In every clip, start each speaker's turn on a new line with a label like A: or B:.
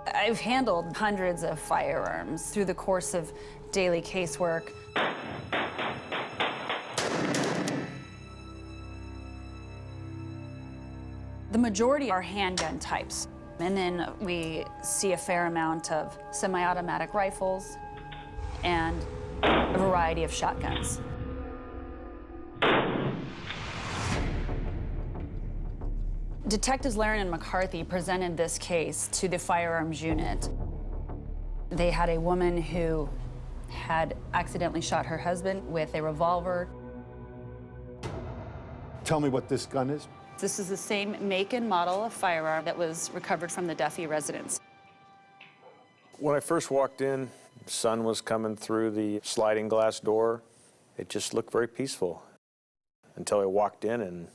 A: I've handled hundreds of firearms through the course of daily casework. The majority are handgun types, and then we see a fair amount of semi-automatic rifles and a variety of shotguns. Detectives Laren and McCarthy presented this case to the firearms unit. They had a woman who had accidentally shot her husband with a revolver.
B: Tell me what this gun is.
A: This is the same make and model of firearm that was recovered from the Duffy residence.
C: When I first walked in, the sun was coming through the sliding glass door. It just looked very peaceful until I walked in and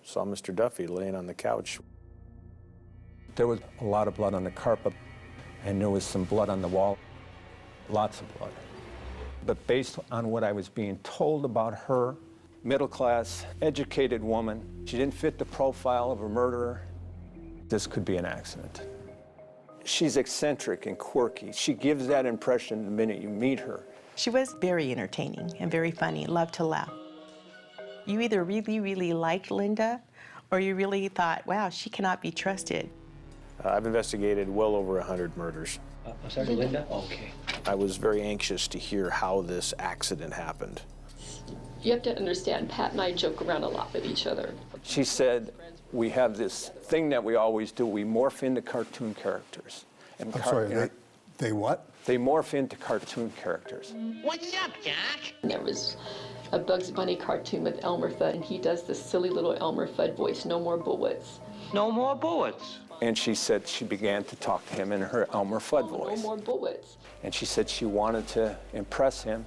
C: saw Mr. Duffy laying on the couch.
D: There was a lot of blood on the carpet, and there was some blood on the wall, lots of blood. But based on what I was being told about her, middle-class, educated woman, she didn't fit the profile of a murderer. This could be an accident. She's eccentric and quirky. She gives that impression the minute you meet her.
E: She was very entertaining and very funny, loved to laugh. You either really, really liked Linda, or you really thought, wow, she cannot be trusted.
C: I've investigated well over 100 murders.
F: I'm sorry, Linda? Okay.
C: I was very anxious to hear how this accident happened.
G: You have to understand, Pat and I joke around a lot with each other.
D: She said, we have this thing that we always do. We morph into cartoon characters. And
B: I'm sorry, they what?
D: They morph into cartoon characters.
H: What's up, Doc?
G: There was a Bugs Bunny cartoon with Elmer Fudd, and he does this silly little Elmer Fudd voice, no more bullets.
H: No more bullets.
D: And she said she began to talk to him in her Elmer Fudd voice.
G: No more bullets.
D: And she said she wanted to impress him,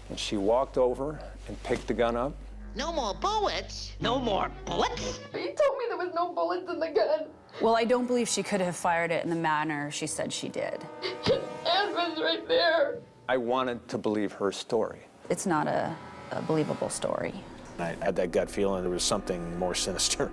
D: and she walked over and picked the gun up.
H: No more bullets? No more bullets?
G: But you told me there was no bullets in the gun.
A: Well, I don't believe she could have fired it in the manner she said she did.
G: His hand was right there.
D: I wanted to believe her story.
A: It's not a believable story.
C: I had that gut feeling there was something more sinister.